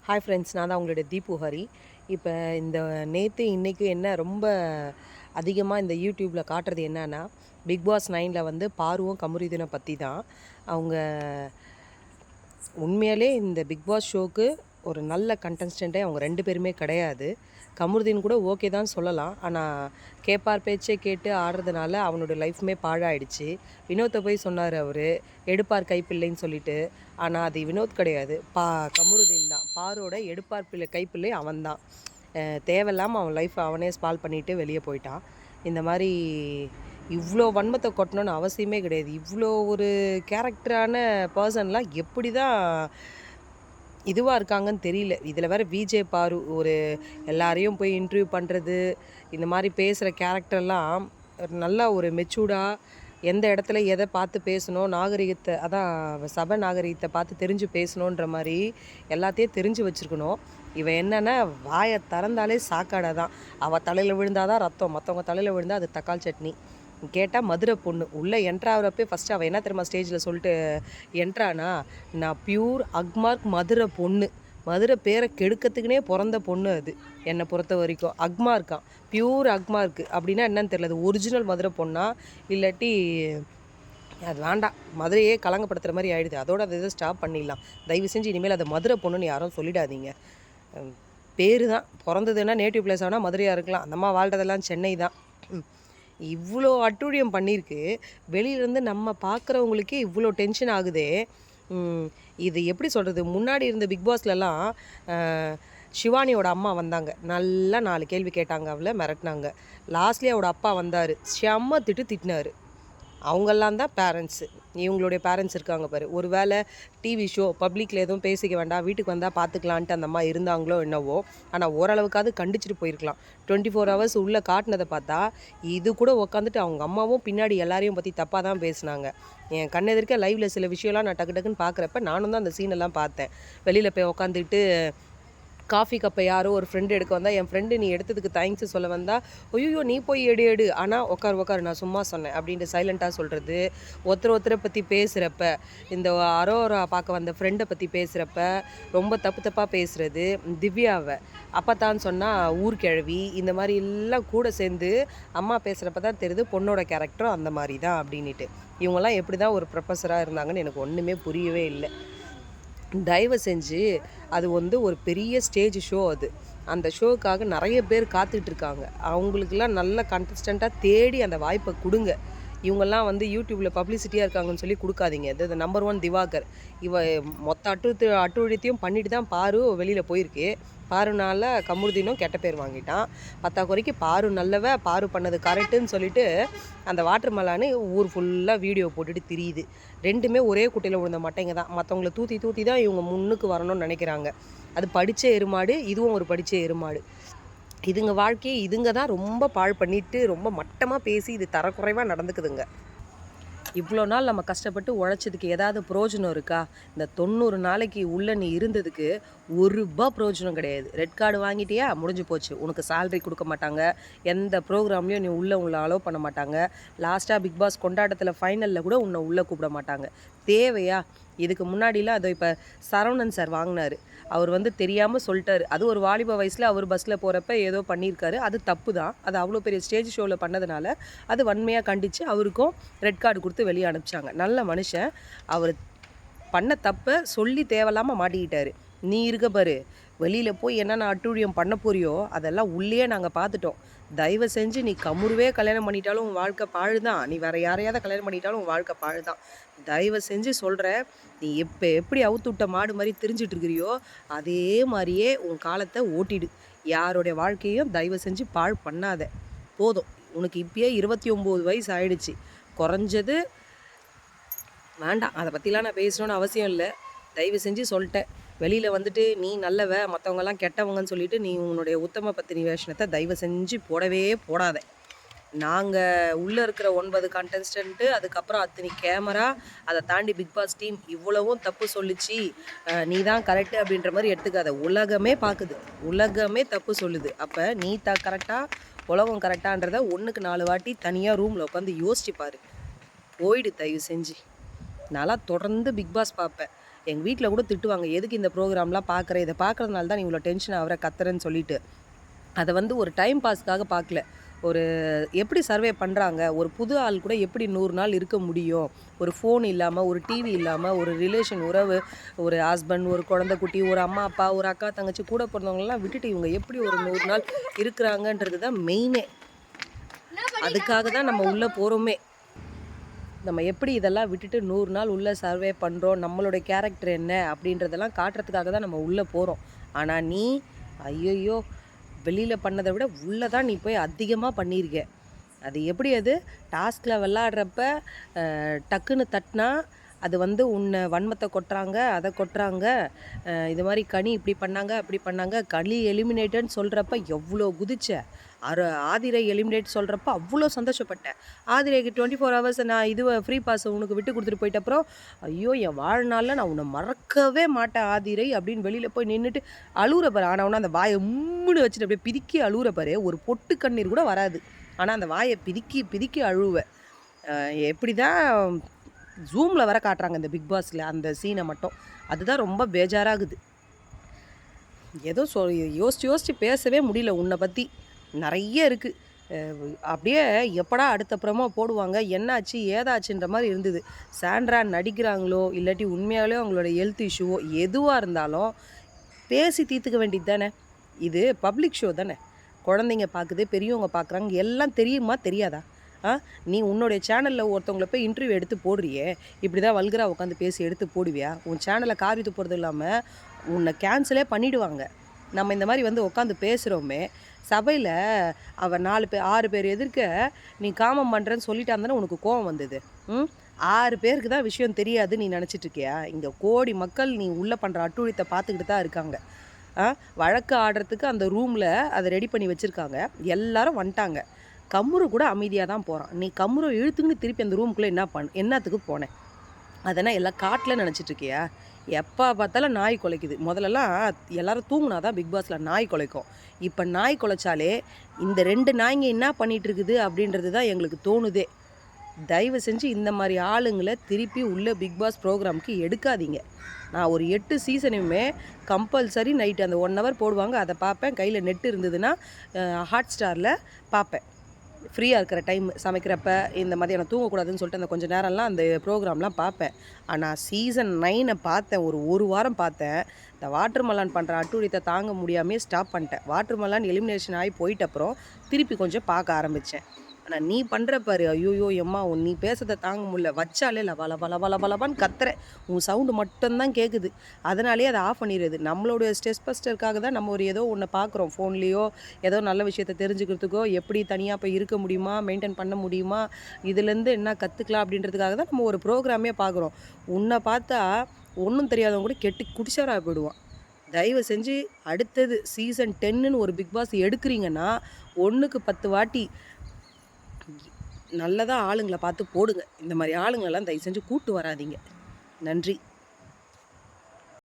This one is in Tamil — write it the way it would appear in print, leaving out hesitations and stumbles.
ஹாய் ஃப்ரெண்ட்ஸ், நான் தான் உங்களுடைய தீபு ஹரி. இப்போ இந்த நேற்று இன்றைக்கும் என்ன ரொம்ப அதிகமாக இந்த யூடியூப்பில் காட்டுறது என்னன்னா, பிக் பாஸ் 9ல் வந்து பாருவும் கமருதீனை பற்றி தான். அவங்க உண்மையாலே இந்த பிக் பாஸ் ஷோக்கு ஒரு நல்ல கண்டஸ்டண்ட்டே அவங்க 2 பேருமே கிடையாது. கமருதீன் கூட ஓகே தான் சொல்லலாம். ஆனால் கேட்பார் பேச்சை கேட்டு ஆடுறதுனால அவனோட லைஃப்புமே பாழாயிடுச்சு. வினோத்தை போய் சொன்னார் அவர், எடுப்பார் கைப்பிள்ளைன்னு சொல்லிட்டு. ஆனால் அது வினோத் கிடையாது, கமருதீன் தான். பாரோட எடுப்பார் கைப்பிள்ளை அவன் தான். தேவையில்லாமல் அவன் லைஃப்பை அவனே ஸ்பால் பண்ணிவிட்டு வெளியே போயிட்டான். இந்த மாதிரி இவ்வளோ வன்மத்தை கொட்டணும்னு அவசியமே கிடையாது. இவ்வளோ ஒரு கேரக்டரான பர்சன்லாம் எப்படி தான் இதுவாக இருக்காங்கன்னு தெரியல. இதில் வேறு விஜே பாரு ஒரு எல்லாரையும் போய் இன்டர்வியூ பண்ணுறது, இந்த மாதிரி பேசுகிற கேரக்டர்லாம் நல்லா ஒரு மெச்சூர்டாக எந்த இடத்துல எதை பார்த்து பேசணும், நாகரிகத்தை அதான் சபை நாகரிகத்தை பார்த்து தெரிஞ்சு பேசணுன்ற மாதிரி எல்லாத்தையும் தெரிஞ்சு வச்சுருக்கணும். இவன் என்னென்னா வாயை திறந்தாலே சாக்காடை தான். அவள் தலையில் விழுந்தாதான் ரத்தம், மற்றவங்க தலையில் விழுந்தால் அது தக்காளி சட்னி. கேட்டால் மதுரை பொண்ணு உள்ளே என்ட்ராகிறப்பே ஃபஸ்ட்டு அவள் என்ன தெரியுமா ஸ்டேஜில் சொல்லிட்டு என்ட்ரானா, நான் பியூர் அக்மார்க் மதுரை பொண்ணு, மதுரை பேரை கெடுக்கிறதுக்குனே பிறந்த பொண்ணு அது. என்னை பொறுத்த வரைக்கும் அக்மார்க்கான், பியூர் அக்மார்க்கு அப்படின்னா என்னன்னு தெரியல. அது ஒரிஜினல் மதுரை பொண்ணா இல்லாட்டி அது வேண்டாம், மதுரையே கலங்கப்படுத்துகிற மாதிரி ஆகிடுது. அதோட அதை இதை ஸ்டாப் பண்ணிடலாம் தயவு செஞ்சு. இனிமேல் அதை மதுரை பொண்ணுன்னு யாரும் சொல்லிடாதீங்க. பேர் தான் பிறந்ததுன்னா நேட்டிவ் பிளேஸ் ஆனால் மதுரையாக இருக்கலாம். அந்தம்மா வாழ்கிறதெல்லாம் சென்னை தான். இவ்வளோ அட்டூழியம் பண்ணியிருக்கு. வெளியிலேருந்து நம்ம பார்க்குறவங்களுக்கே இவ்வளோ டென்ஷன் ஆகுதே. இது எப்படி சொல்கிறது, முன்னாடி இருந்த பிக் பாஸ்லலாம் ஷிவானியோட அம்மா வந்தாங்க, நல்லா 4 கேள்வி கேட்டாங்க, அவளை மிரட்டினாங்க. லாஸ்ட்லேயே அவட அப்பா வந்தார், செம்ம திட்டினார். அவங்கெல்லாம் தான் பேரண்ட்ஸு. இவங்களுடைய பேரண்ட்ஸ் இருக்காங்க பாரு. ஒரு வேளை டிவி ஷோ பப்ளிக்கில் எதுவும் பேசிக்க வேண்டாம், வீட்டுக்கு வந்தால் பார்த்துக்கலான்ட்டு அந்த அம்மா இருந்தாங்களோ என்னவோ. ஆனால் ஓரளவுக்காவது கண்டிச்சுட்டு போயிருக்கலாம். 24 ஹவர்ஸ் உள்ளே காட்டினதை பார்த்தா இது கூட உக்காந்துட்டு அவங்க அம்மாவும் பின்னாடி எல்லாரையும் பற்றி தப்பாக தான் பேசினாங்க. என் கண்ணெதிர்க்க லைவில் சில விஷயம்லாம் நான் டக்கு டக்குன்னு பார்க்குறப்ப நானும் தான் அந்த சீனெல்லாம் பார்த்தேன். வெளியில் போய் உக்காந்துட்டு காஃபி கப்பை யாரோ ஒரு ஃப்ரெண்டு எடுக்க வந்தால், என் ஃப்ரெண்டு நீ எடுத்ததுக்கு தேங்க்ஸ் சொல்ல வந்தால், ஐயோ நீ போய் எடு ஆனால் உட்காரு நான் சும்மா சொன்னேன் அப்படின்ட்டு சைலண்ட்டாக சொல்கிறது. ஒருத்தரை பற்றி பேசுகிறப்ப, இந்த அரோரா பார்க்க வந்த ஃப்ரெண்டை பற்றி பேசுகிறப்ப ரொம்ப தப்பாக பேசுகிறது. திவ்யாவை அப்போத்தான் சொன்னால் ஊர்கிழவி, இந்த மாதிரி எல்லாம் கூட சேர்ந்து அம்மா பேசுகிறப்ப தான் தெரியுது பொண்ணோட கேரக்டரும் அந்த மாதிரி தான் அப்படின்ட்டு. இவங்கெல்லாம் எப்படி தான் ஒரு ப்ரொஃபஸராக இருந்தாங்கன்னு எனக்கு ஒன்றுமே புரியவே இல்லை. தயவு செஞ்சு அது வந்து ஒரு பெரிய ஸ்டேஜ் ஷோ அது. அந்த ஷோவுக்காக நிறைய பேர் காத்துட்ருக்காங்க. அவங்களுக்கெல்லாம் நல்ல கண்டஸ்டண்ட்டாக தேடி அந்த வாய்ப்பை கொடுங்க. இவங்கெல்லாம் வந்து யூடியூப்பில் பப்ளிசிட்டியாக இருக்காங்கன்னு சொல்லி கொடுக்காதீங்க. இது நம்பர் 1 திவாகர். மொத்த அட்டுழியத்தையும் பண்ணிட்டு தான் பாரு வெளியில் போயிருக்கு. பாருனால கமருதீனும் கெட்ட பேர் வாங்கிட்டான். பத்தாக்குறைக்கு பாரு நல்லவ, பாரு பண்ணது கரெக்டுன்னு சொல்லிட்டு அந்த வாட்டர் மலான்னு ஊர் ஃபுல்லாக வீடியோ போட்டுட்டு திரியுது. 2மே ஒரே குட்டையில் விழுந்த மட்டைங்க தான். மற்றவங்கள தூத்தி தான் இவங்க முன்னுக்கு வரணும்னு நினைக்கிறாங்க. அது படித்த எருமாடு, இதுவும் ஒரு படித்த எருமாடு. இதுங்க வாழ்க்கையை இதுங்க தான் ரொம்ப பாழ் பண்ணிட்டு ரொம்ப மட்டமாக பேசி இது தரக்குறைவாக நடந்துக்குதுங்க. இவ்வளோ நாள் நம்ம கஷ்டப்பட்டு உழைச்சதுக்கு ஏதாவது புரோஜனம் இருக்கா? இந்த 90 நாளைக்கு உள்ளே நீ இருந்ததுக்கு ₹1 புரோஜனம் கிடையாது. ரெட் கார்டு வாங்கிட்டியா, முடிஞ்சு போச்சு. உனக்கு சேலரி கொடுக்க மாட்டாங்க, எந்த ப்ரோக்ராம்லேயும் நீ உள்ள அலோவ் பண்ண மாட்டாங்க. லாஸ்ட்டாக பிக் பாஸ் கொண்டாட்டத்தில் ஃபைனலில் கூட உன்னை உள்ளே கூப்பிட மாட்டாங்க. தேவையா? இதுக்கு முன்னாடிலாம் அதை இப்போ சரவணன் சார் வாங்கினார். அவர் வந்து தெரியாமல் சொல்லிட்டாரு. அது ஒரு வாலிப வயசில் அவர் பஸ்ஸில் போகிறப்ப ஏதோ பண்ணியிருக்காரு. அது தப்பு தான். அது அவ்வளோ பெரிய ஸ்டேஜ் ஷோவில் பண்ணதுனால அது வன்மையாக கண்டித்து அவருக்கும் ரெட் கார்டு கொடுத்து வெளியே அனுப்பிச்சாங்க. நல்ல மனுஷன். அவர் பண்ண தப்பை சொல்லி தேவையில்லாமல் மாட்டிக்கிட்டாரு. நீ இருக்க பாரு, வெளியில் போய் என்னென்ன அட்டூழியம் பண்ண போறியோ அதெல்லாம் உள்ளே நாங்கள் பார்த்துட்டோம். தயவு செஞ்சு நீ கமுருவே கல்யாணம் பண்ணிட்டாலும் உன் வாழ்க்கை பாழு தான். நீ வேறு யாரையாவது கல்யாணம் பண்ணிட்டாலும் உன் வாழ்க்கை பாழு தான். தயவு செஞ்சு சொல்கிறேன், நீ எப்படி அவுத்து விட்ட மாடு மாதிரி தெரிஞ்சிட்டு இருக்கிறியோ அதே மாதிரியே உன் காலத்தை ஓட்டிடு. யாருடைய வாழ்க்கையும் தயவு செஞ்சு பாழ் பண்ணாத. போதும், உனக்கு இப்பயே 29 வயசு ஆயிடுச்சு. குறைஞ்சது வேண்டாம், அதை பற்றிலாம் நான் பேசணுன்னு அவசியம் இல்லை. தயவு செஞ்சு சொல்லிட்டேன். வெளியில் வந்துட்டு நீ நல்லவ, மற்றவங்கெல்லாம் கெட்டவங்கன்னு சொல்லிவிட்டு நீ உன்னுடைய உத்தம பத்தினி வேஷனத்தை தயவு செஞ்சு போடவே போடாத. நாங்கள் உள்ளே இருக்கிற 9 கண்டஸ்டண்ட்டு, அதுக்கப்புறம் அத்தனை கேமரா, அதை தாண்டி பிக் பாஸ் டீம் இவ்வளவும் தப்பு சொல்லிச்சு, நீ தான் கரெக்டு அப்படின்ற மாதிரி எடுத்துக்காத. உலகமே பார்க்குது, உலகமே தப்பு சொல்லுது. அப்போ நீ கரெக்டாக, உலகம் கரெக்டான்றதை 1க்கு 4 வாட்டி தனியாக ரூமில் உட்காந்து யோசிச்சு பாரு. போயிடு தயவு செஞ்சு. நல்லா தொடர்ந்து பிக் பாஸ் பார்ப்பேன். எங்கள் வீட்டில் கூட திட்டுவாங்க, எதுக்கு இந்த ப்ரோக்ராம்லாம் பார்க்குற, இதை பார்க்குறதுனால தான் நீ இவ்வளோ டென்ஷன் ஆகிற கத்துறன்னு சொல்லிட்டு. அதை வந்து ஒரு டைம் பாஸ்க்காக பார்க்கல. ஒரு எப்படி சர்வே பண்ணுறாங்க, ஒரு புது ஆள் கூட எப்படி 100 நாள் இருக்க முடியும், ஒரு ஃபோன் இல்லாமல், ஒரு டிவி இல்லாமல், ஒரு ரிலேஷன் உறவு, ஒரு ஹஸ்பண்ட், ஒரு குழந்தை குட்டி, ஒரு அம்மா அப்பா, ஒரு அக்கா தங்கச்சி, கூட பிறந்தவங்களெலாம் விட்டுட்டு இவங்க எப்படி ஒரு 100 நாள் இருக்கிறாங்கன்றது தான் மெயினே. அதுக்காக தான் நம்ம உள்ளே போகிறோமே. நம்ம எப்படி இதெல்லாம் விட்டுட்டு 100 நாள் உள்ளே சர்வே பண்ணுறோம், நம்மளுடைய கேரக்டர் என்ன அப்படின்றதெல்லாம் காட்டுறதுக்காக தான் நம்ம உள்ளே போகிறோம். ஆனால் நீ ஐயையோ, வெளியில் பண்ணதை விட உள்ளே தான் நீ போய் அதிகமாக பண்ணியிருக்க. அது எப்படி, அது டாஸ்கில் விளாட்றப்ப டக்குன்னு தட்டினா அது வந்து உன்னை வன்மத்தை கொட்டுறாங்க, அதை கொட்டுறாங்க, இது மாதிரி கனி இப்படி பண்ணாங்க அப்படி பண்ணாங்க, களி எலிமினேட்டட்னு சொல்கிறப்ப எவ்வளோ குதிச்ச. ஆதிரை எலிமினேட் சொல்கிறப்ப அவ்வளோ சந்தோஷப்பட்டேன். ஆதிரைக்கு 24 ஹவர்ஸ் நான் ஃப்ரீ பாஸ் உனக்கு விட்டு கொடுத்துட்டு போயிட்ட அப்புறம், ஐயோ என் வாழ்நாளில் நான் உன்னை மறக்கவே மாட்டேன் ஆதிரை அப்படின்னு வெளியில் போய் நின்றுட்டு அழுகுற பாரு. ஆனால் அந்த வாயை உம்முன்னு வச்சுட்டு அப்படியே பிதுக்கி அழுகுற பாரு, ஒரு பொட்டு கண்ணீர் கூட வராது. ஆனால் அந்த வாயை பிதுக்கி பிதுக்கி அழுவேன். எப்படி தான் ஜூமில் வர காட்டுறாங்க இந்த பிக் பாஸில் அந்த சீனை மட்டும், அதுதான் ரொம்ப பேஜாராகுது. ஏதோ யோசித்து யோசித்து பேசவே முடியல. உன்னை பற்றி நிறைய இருக்குது. அப்படியே எப்படா அடுத்த ப்ரோமோ போடுவாங்க, என்னாச்சு ஏதாச்சுன்ற மாதிரி இருந்தது. சாண்ட்ரா நடிக்கிறாங்களோ இல்லாட்டி உண்மையாலே அவங்களோட ஹெல்த் இஷ்யூவோ எதுவாக இருந்தாலும் பேசி தீர்த்துக்க வேண்டியது தானே. இது பப்ளிக் ஷோ தானே, குழந்தைங்க பார்க்குது, பெரியவங்க பார்க்குறாங்க, எல்லாம் தெரியுமா தெரியாதா? நீ உன்னுடைய சேனலில் ஒருத்தவங்களை போய் இன்டர்வியூ எடுத்து போடுறியே, இப்படி தான் வல்கரா உட்காந்து பேசி எடுத்து போடுவியா? உன் சேனலை காரித்து போகிறது இல்லாமல் உன்னை கேன்சலே பண்ணிவிடுவாங்க. நம்ம இந்த மாதிரி வந்து உட்காந்து பேசுகிறோமே, சபையில் அவள் 6 பேர் எதிர்க்க நீ காமம் பண்ணுறேன்னு சொல்லிட்டாந்தானே உனக்கு கோவம் வந்தது. 6 பேருக்கு தான் விஷயம் தெரியாது நீ நினச்சிட்ருக்கியா? இங்கே கோடி மக்கள் நீ உள்ளே பண்ணுற அட்டூழியத்தை பார்த்துக்கிட்டு தான் இருக்காங்க. வழக்கு ஆடுறதுக்கு அந்த ரூமில் அதை ரெடி பண்ணி வச்சுருக்காங்க, எல்லாரும் வந்துட்டாங்க. கம்முரு கூட அமைதியாக தான் போகிறான். நீ கம்முரை இழுத்துக்குன்னு திருப்பி அந்த ரூமுக்குள்ளே என்னத்துக்கு போனேன்? அதனால் எல்லாம் காட்டில் நினச்சிட்ருக்கியா? எப்போ பார்த்தாலும் நாய் குலைக்குது. முதல்லலாம் எல்லோரும் தூங்குனா தான் பிக் பாஸில் நாய் குலைக்கும். இப்போ நாய் குலைச்சாலே இந்த 2 நாய்ங்க என்ன பண்ணிகிட்ருக்குது அப்படின்றது தான் எங்களுக்கு தோணுதே. தயவு செஞ்சு இந்த மாதிரி ஆளுங்களை திருப்பி உள்ள பிக் பாஸ் ப்ரோக்ராமுக்கு எடுக்காதீங்க. நான் ஒரு 8 சீசனுமே கம்பல்சரி நைட்டு அந்த 1 ஹவர் போடுவாங்க, அதை பார்ப்பேன். கையில் நெட்டு இருந்ததுன்னா ஹாட் ஸ்டாரில் பார்ப்பேன். ஃப்ரீயாக இருக்கிற டைம் சமைக்கிறப்ப இந்த மதியானம் தூங்கக்கூடாதுன்னு சொல்லிட்டு அந்த கொஞ்சம் நேரம்லாம் அந்த ப்ரோக்ராம்லாம் பார்ப்பேன். ஆனால் சீசன் 9 பார்த்தேன், ஒரு வாரம் பார்த்தேன். இந்த வாட்டர் மெலான் பண்ணுற அட்டூழியத்தை தாங்க முடியாமே ஸ்டாப் பண்ணிட்டேன். வாட்டர் மெலான் எலிமினேஷன் ஆகி போயிட்ட அப்புறம் திருப்பி கொஞ்சம் பார்க்க ஆரம்பித்தேன். ஆனால் நீ பண்ணுற பாரு, ஐயோயோ எம்மா நீ பேசுறதை தாங்க முடியல, வச்சாலே லபலபான்னு கத்துற, உன் சவுண்டு மட்டும்தான் கேட்குது. அதனாலே அதை ஆஃப் பண்ணிடுது. நம்மளோட ஸ்ட்ரெஸ் பஸ்டருக்காக தான் நம்ம ஒரு ஏதோ ஒன்று பார்க்குறோம் ஃபோன்லேயோ, ஏதோ நல்ல விஷயத்தை தெரிஞ்சுக்கிறதுக்கோ, எப்படி தனியாக போய் இருக்க முடியுமா, மெயின்டைன் பண்ண முடியுமா, இதுலேருந்து என்ன கற்றுக்கலாம் அப்படின்றதுக்காக தான் நம்ம ஒரு ப்ரோக்ராமே பார்க்குறோம். உன்னை பார்த்தா ஒன்றும் தெரியாதவங்க கூட கெட்டு குடிச்சவராக போயிடுவான். தயவு செஞ்சு அடுத்தது சீசன் 10ன்னு ஒரு பிக் பாஸ் எடுக்கிறீங்கன்னா 1க்கு 10 வாட்டி நல்லதாக ஆளுங்களை பார்த்து போடுங்க. இந்த மாதிரி ஆளுங்களெல்லாம் தயவு செஞ்சு கூட்டு வராதீங்க. நன்றி.